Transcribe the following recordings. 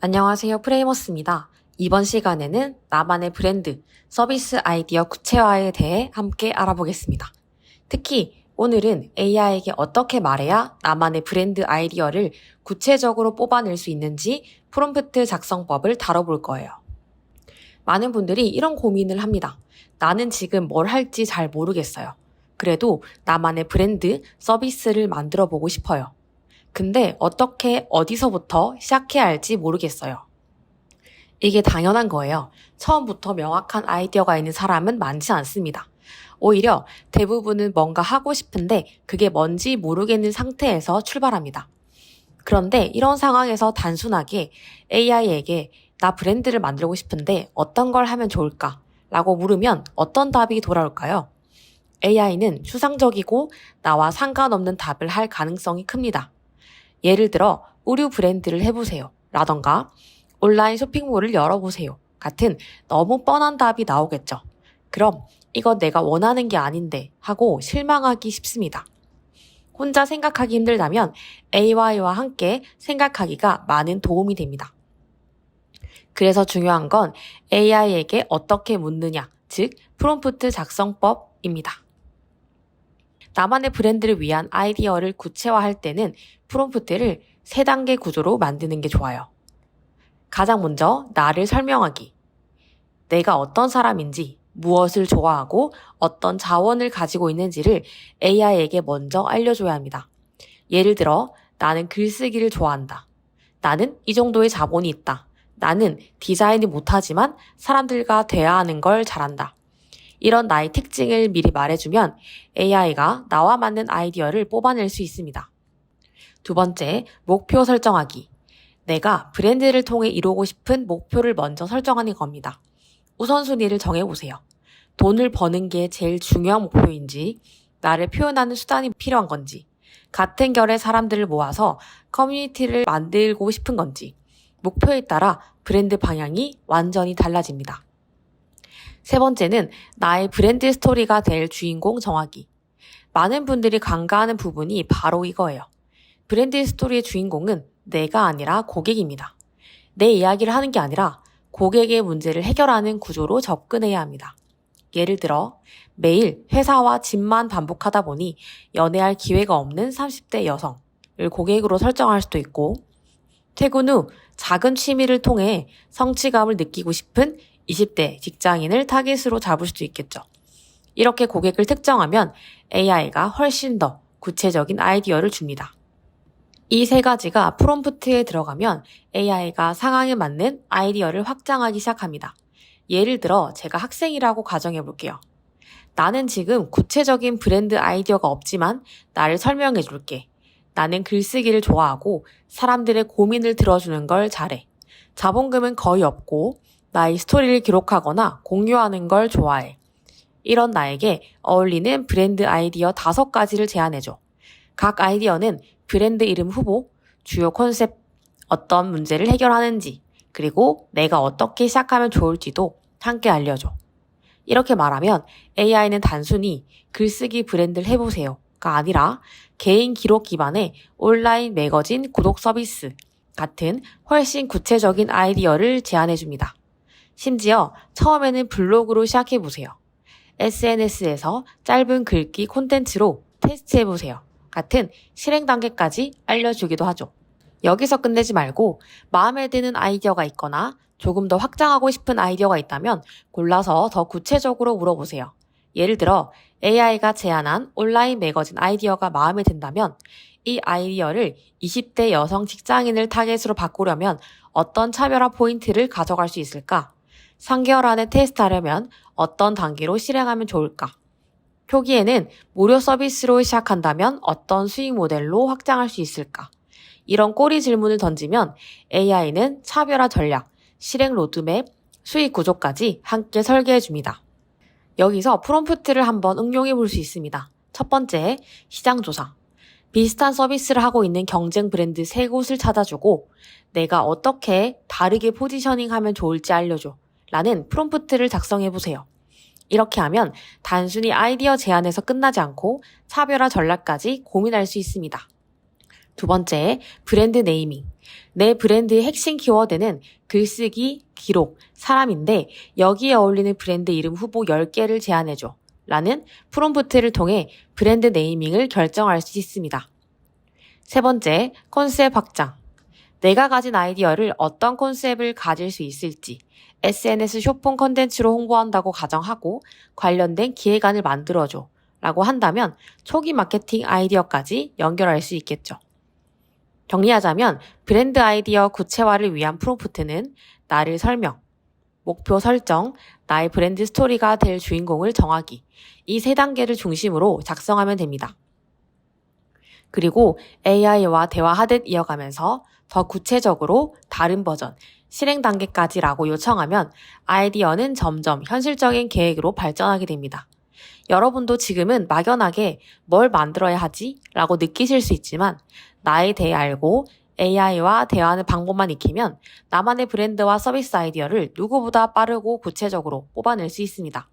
안녕하세요. 프레이머스입니다. 이번 시간에는 나만의 브랜드, 서비스 아이디어 구체화에 대해 함께 알아보겠습니다. 특히 오늘은 AI에게 어떻게 말해야 나만의 브랜드 아이디어를 구체적으로 뽑아낼 수 있는지 프롬프트 작성법을 다뤄볼 거예요. 많은 분들이 이런 고민을 합니다. 나는 지금 뭘 할지 잘 모르겠어요. 그래도 나만의 브랜드, 서비스를 만들어 보고 싶어요. 근데 어떻게 어디서부터 시작해야 할지 모르겠어요. 이게 당연한 거예요. 처음부터 명확한 아이디어가 있는 사람은 많지 않습니다. 오히려 대부분은 뭔가 하고 싶은데 그게 뭔지 모르겠는 상태에서 출발합니다. 그런데 이런 상황에서 단순하게 AI에게 나 브랜드를 만들고 싶은데 어떤 걸 하면 좋을까? 라고 물으면 어떤 답이 돌아올까요? AI는 추상적이고 나와 상관없는 답을 할 가능성이 큽니다. 예를 들어 의류 브랜드를 해보세요 라던가 온라인 쇼핑몰을 열어보세요 같은 너무 뻔한 답이 나오겠죠. 그럼 이건 내가 원하는 게 아닌데 하고 실망하기 쉽습니다. 혼자 생각하기 힘들다면 AI와 함께 생각하기가 많은 도움이 됩니다. 그래서 중요한 건 AI에게 어떻게 묻느냐, 즉 프롬프트 작성법입니다. 나만의 브랜드를 위한 아이디어를 구체화할 때는 프롬프트를 3단계 구조로 만드는 게 좋아요. 가장 먼저 나를 설명하기. 내가 어떤 사람인지, 무엇을 좋아하고 어떤 자원을 가지고 있는지를 AI에게 먼저 알려줘야 합니다. 예를 들어 나는 글쓰기를 좋아한다. 나는 이 정도의 자본이 있다. 나는 디자인을 못하지만 사람들과 대화하는 걸 잘한다. 이런 나의 특징을 미리 말해주면 AI가 나와 맞는 아이디어를 뽑아낼 수 있습니다. 두 번째, 목표 설정하기. 내가 브랜드를 통해 이루고 싶은 목표를 먼저 설정하는 겁니다. 우선순위를 정해보세요. 돈을 버는 게 제일 중요한 목표인지, 나를 표현하는 수단이 필요한 건지, 같은 결의 사람들을 모아서 커뮤니티를 만들고 싶은 건지, 목표에 따라 브랜드 방향이 완전히 달라집니다. 세 번째는 나의 브랜드 스토리가 될 주인공 정하기. 많은 분들이 간과하는 부분이 바로 이거예요. 브랜드 스토리의 주인공은 내가 아니라 고객입니다. 내 이야기를 하는 게 아니라 고객의 문제를 해결하는 구조로 접근해야 합니다. 예를 들어 매일 회사와 집만 반복하다 보니 연애할 기회가 없는 30대 여성을 고객으로 설정할 수도 있고, 퇴근 후 작은 취미를 통해 성취감을 느끼고 싶은 20대 직장인을 타깃으로 잡을 수도 있겠죠. 이렇게 고객을 특정하면 AI가 훨씬 더 구체적인 아이디어를 줍니다. 이 3가지가 프롬프트에 들어가면 AI가 상황에 맞는 아이디어를 확장하기 시작합니다. 예를 들어 제가 학생이라고 가정해 볼게요. 나는 지금 구체적인 브랜드 아이디어가 없지만 나를 설명해 줄게. 나는 글쓰기를 좋아하고 사람들의 고민을 들어주는 걸 잘해. 자본금은 거의 없고 나의 스토리를 기록하거나 공유하는 걸 좋아해. 이런 나에게 어울리는 브랜드 아이디어 5가지를 제안해줘. 각 아이디어는 브랜드 이름 후보, 주요 컨셉, 어떤 문제를 해결하는지, 그리고 내가 어떻게 시작하면 좋을지도 함께 알려줘. 이렇게 말하면 AI는 단순히 글쓰기 브랜드를 해보세요가 아니라 개인 기록 기반의 온라인 매거진 구독 서비스 같은 훨씬 구체적인 아이디어를 제안해줍니다. 심지어 처음에는 블로그로 시작해보세요. SNS에서 짧은 글귀 콘텐츠로 테스트해보세요. 같은 실행 단계까지 알려주기도 하죠. 여기서 끝내지 말고 마음에 드는 아이디어가 있거나 조금 더 확장하고 싶은 아이디어가 있다면 골라서 더 구체적으로 물어보세요. 예를 들어 AI가 제안한 온라인 매거진 아이디어가 마음에 든다면 이 아이디어를 20대 여성 직장인을 타겟으로 바꾸려면 어떤 차별화 포인트를 가져갈 수 있을까? 3개월 안에 테스트하려면 어떤 단계로 실행하면 좋을까? 초기에는 무료 서비스로 시작한다면 어떤 수익 모델로 확장할 수 있을까? 이런 꼬리 질문을 던지면 AI는 차별화 전략, 실행 로드맵, 수익 구조까지 함께 설계해줍니다. 여기서 프롬프트를 한번 응용해 볼 수 있습니다. 첫 번째, 시장 조사. 비슷한 서비스를 하고 있는 경쟁 브랜드 3곳을 찾아주고 내가 어떻게 다르게 포지셔닝하면 좋을지 알려줘 라는 프롬프트를 작성해보세요. 이렇게 하면 단순히 아이디어 제안에서 끝나지 않고 차별화 전략까지 고민할 수 있습니다. 두 번째, 브랜드 네이밍. 내 브랜드의 핵심 키워드는 글쓰기, 기록, 사람인데 여기에 어울리는 브랜드 이름 후보 10개를 제안해줘 라는 프롬프트를 통해 브랜드 네이밍을 결정할 수 있습니다. 세 번째, 컨셉 확장. 내가 가진 아이디어를 어떤 컨셉을 가질 수 있을지 SNS 쇼핑 컨텐츠로 홍보한다고 가정하고 관련된 기획안을 만들어줘 라고 한다면 초기 마케팅 아이디어까지 연결할 수 있겠죠. 정리하자면 브랜드 아이디어 구체화를 위한 프롬프트는 나를 설명, 목표 설정, 나의 브랜드 스토리가 될 주인공을 정하기, 이 세 단계를 중심으로 작성하면 됩니다. 그리고 AI와 대화하듯 이어가면서 더 구체적으로 다른 버전, 실행 단계까지라고 요청하면 아이디어는 점점 현실적인 계획으로 발전하게 됩니다. 여러분도 지금은 막연하게 뭘 만들어야 하지? 라고 느끼실 수 있지만 나에 대해 알고 AI와 대화하는 방법만 익히면 나만의 브랜드와 서비스 아이디어를 누구보다 빠르고 구체적으로 뽑아낼 수 있습니다.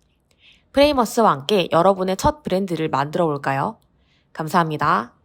프레이머스와 함께 여러분의 첫 브랜드를 만들어 볼까요? 감사합니다.